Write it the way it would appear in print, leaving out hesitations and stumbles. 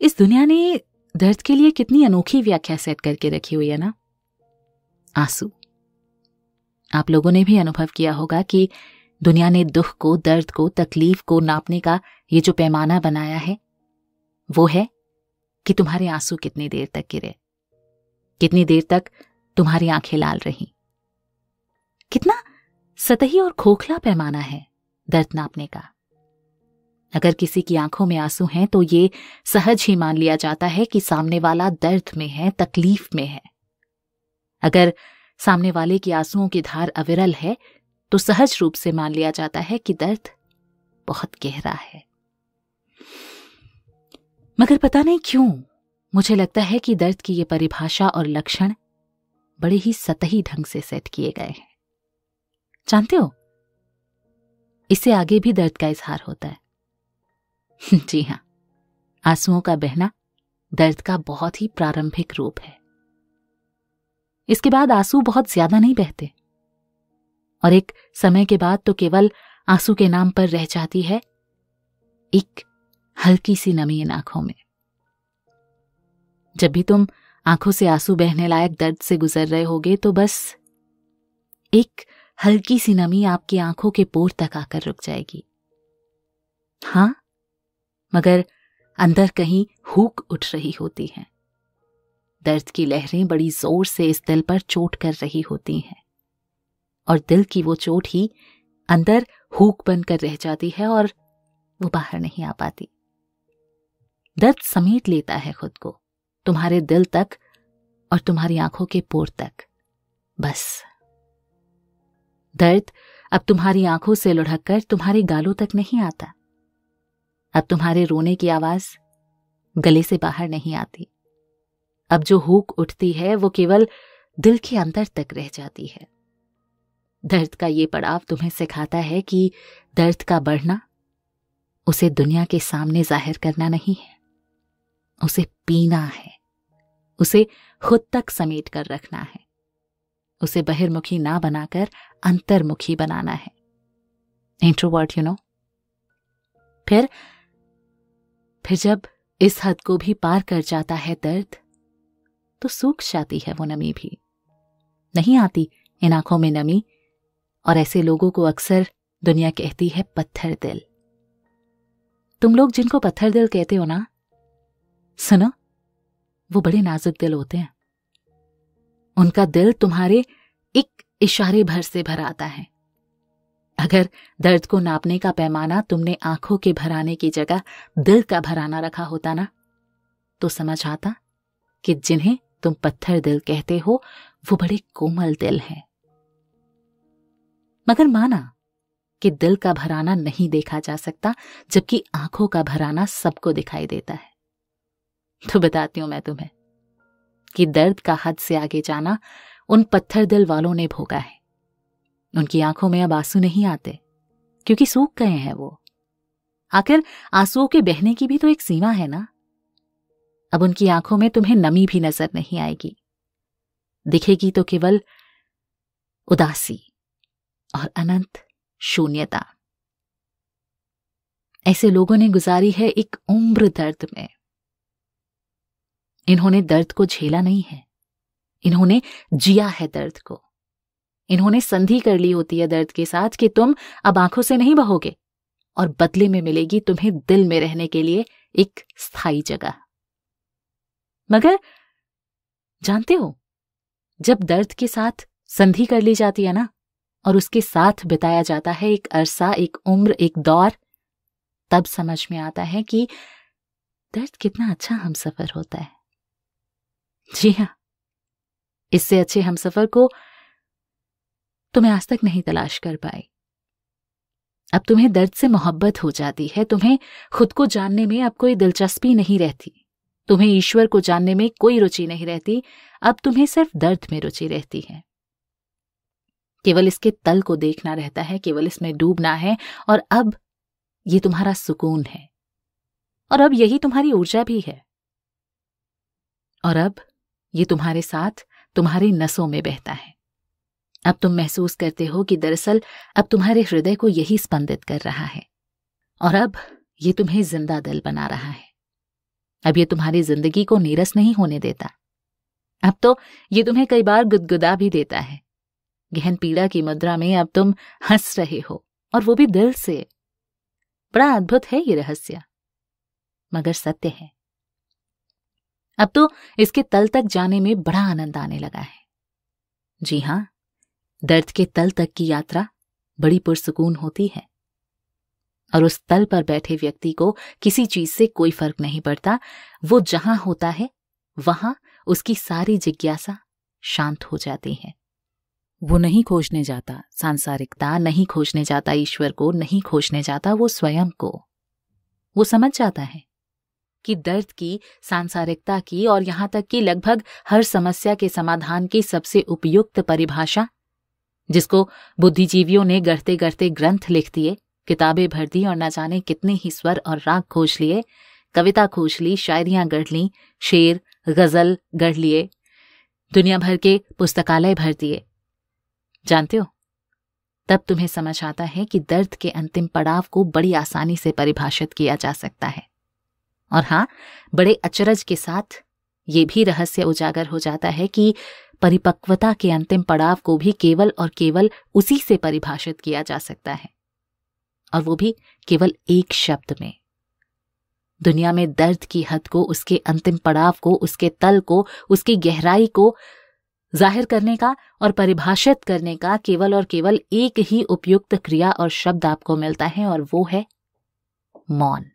इस दुनिया ने दर्द के लिए कितनी अनोखी व्याख्या सेट करके रखी हुई है ना। आंसू। आप लोगों ने भी अनुभव किया होगा कि दुनिया ने दुख को, दर्द को, तकलीफ को नापने का ये जो पैमाना बनाया है वो है कि तुम्हारे आंसू कितनी देर तक गिरे, कितनी देर तक तुम्हारी आंखें लाल रहीं। कितना सतही और खोखला पैमाना है दर्द नापने का। अगर किसी की आंखों में आंसू हैं तो ये सहज ही मान लिया जाता है कि सामने वाला दर्द में है, तकलीफ में है। अगर सामने वाले की आंसुओं की धार अविरल है तो सहज रूप से मान लिया जाता है कि दर्द बहुत गहरा है। मगर पता नहीं क्यों मुझे लगता है कि दर्द की ये परिभाषा और लक्षण बड़े ही सतही ढंग से सेट किए गए हैं। जानते हो, इससे आगे भी दर्द का इजहार होता है। जी हां, आंसुओं का बहना दर्द का बहुत ही प्रारंभिक रूप है। इसके बाद आंसू बहुत ज्यादा नहीं बहते और एक समय के बाद तो केवल आंसू के नाम पर रह जाती है एक हल्की सी नमी इन आंखों में। जब भी तुम आंखों से आंसू बहने लायक दर्द से गुजर रहे होगे तो बस एक हल्की सी नमी आपकी आंखों के पोर तक आकर रुक जाएगी। हां, मगर अंदर कहीं हूक उठ रही होती है। दर्द की लहरें बड़ी जोर से इस दिल पर चोट कर रही होती हैं और दिल की वो चोट ही अंदर हूक बनकर रह जाती है और वो बाहर नहीं आ पाती। दर्द समेट लेता है खुद को तुम्हारे दिल तक और तुम्हारी आंखों के पोर तक। बस दर्द अब तुम्हारी आंखों से लुढ़क कर तुम्हारे गालों तक नहीं आता। अब तुम्हारे रोने की आवाज गले से बाहर नहीं आती। अब जो हूक उठती है वो केवल दिल के अंदर तक रह जाती है। दर्द का ये पड़ाव तुम्हें सिखाता है कि दर्द का बढ़ना उसे दुनिया के सामने जाहिर करना नहीं है, उसे पीना है, उसे खुद तक समेट कर रखना है, उसे बहिर्मुखी ना बनाकर अंतर्मुखी बनाना है। इंट्रोवर्ट, फिर जब इस हद को भी पार कर जाता है दर्द तो सूख जाती है वो नमी भी। नहीं आती इन आंखों में नमी और ऐसे लोगों को अक्सर दुनिया कहती है पत्थर दिल। तुम लोग जिनको पत्थर दिल कहते हो ना, सुनो, वो बड़े नाजुक दिल होते हैं। उनका दिल तुम्हारे एक इशारे भर से भर आता है। अगर दर्द को नापने का पैमाना तुमने आंखों के भराने की जगह दिल का भराना रखा होता ना, तो समझ आता कि जिन्हें तुम पत्थर दिल कहते हो वो बड़े कोमल दिल हैं। मगर माना कि दिल का भराना नहीं देखा जा सकता, जबकि आंखों का भराना सबको दिखाई देता है। तो बताती हूं मैं तुम्हें कि दर्द का हद से आगे जाना उन पत्थर दिल वालों ने भोगा है। उनकी आंखों में अब आंसू नहीं आते क्योंकि सूख गए हैं वो। आखिर आंसुओं के बहने की भी तो एक सीमा है ना। अब उनकी आंखों में तुम्हें नमी भी नजर नहीं आएगी, दिखेगी तो केवल उदासी और अनंत शून्यता। ऐसे लोगों ने गुजारी है एक उम्र दर्द में। इन्होंने दर्द को झेला नहीं है, इन्होंने जिया है दर्द को। इन्होंने संधि कर ली होती है दर्द के साथ कि तुम अब आंखों से नहीं बहोगे और बदले में मिलेगी तुम्हें दिल में रहने के लिए एक स्थायी जगह। मगर जानते हो, जब दर्द के साथ संधि कर ली जाती है ना और उसके साथ बिताया जाता है एक अरसा, एक उम्र, एक दौर, तब समझ में आता है कि दर्द कितना अच्छा हमसफर होता है। जी हां, इससे अच्छे हमसफर को तुम्हें आज तक नहीं तलाश कर पाए। अब तुम्हें दर्द से मोहब्बत हो जाती है, तुम्हें खुद को जानने में अब कोई दिलचस्पी नहीं रहती, तुम्हें ईश्वर को जानने में कोई रुचि नहीं रहती। अब तुम्हें सिर्फ दर्द में रुचि रहती है। केवल इसके तल को देखना रहता है, केवल इसमें डूबना है। और अब ये तुम्हारा सुकून है और अब यही तुम्हारी ऊर्जा भी है। और अब ये तुम्हारे साथ तुम्हारी नसों में बहता है। अब तुम महसूस करते हो कि दरअसल अब तुम्हारे हृदय को यही स्पंदित कर रहा है और अब ये तुम्हें जिंदा दिल बना रहा है। अब ये तुम्हारी जिंदगी को नीरस नहीं होने देता। अब तो ये तुम्हें कई बार गुदगुदा भी देता है। गहन पीड़ा की मुद्रा में अब तुम हंस रहे हो, और वो भी दिल से। बड़ा अद्भुत है ये रहस्य, मगर सत्य है। अब तो इसके तल तक जाने में बड़ा आनंद आने लगा है। जी हां, दर्द के तल तक की यात्रा बड़ी पुरसुकून होती है, और उस तल पर बैठे व्यक्ति को किसी चीज से कोई फर्क नहीं पड़ता। वो जहां होता है वहां उसकी सारी जिज्ञासा शांत हो जाती है। वो नहीं खोजने जाता सांसारिकता, नहीं खोजने जाता ईश्वर को, नहीं खोजने जाता वो स्वयं को। वो समझ जाता है कि दर्द की, सांसारिकता की और यहां तक कि लगभग हर समस्या के समाधान की सबसे उपयुक्त परिभाषा, जिसको बुद्धिजीवियों ने गढ़ते गढ़ते ग्रंथ लिख दिए, किताबें भर दी और न जाने कितने ही स्वर और राग खोज लिए, कविता खोज ली, शायरियां गढ़ ली, शेर गजल गढ़ लिए, दुनिया भर के पुस्तकालय भर दिए। जानते हो, तब तुम्हें समझ आता है कि दर्द के अंतिम पड़ाव को बड़ी आसानी से परिभाषित किया जा सकता है। और हां, बड़े अचरज के साथ ये भी रहस्य उजागर हो जाता है कि परिपक्वता के अंतिम पड़ाव को भी केवल और केवल उसी से परिभाषित किया जा सकता है, और वो भी केवल एक शब्द में। दुनिया में दर्द की हद को, उसके अंतिम पड़ाव को, उसके तल को, उसकी गहराई को जाहिर करने का और परिभाषित करने का केवल और केवल एक ही उपयुक्त क्रिया और शब्द आपको मिलता है, और वो है मौन।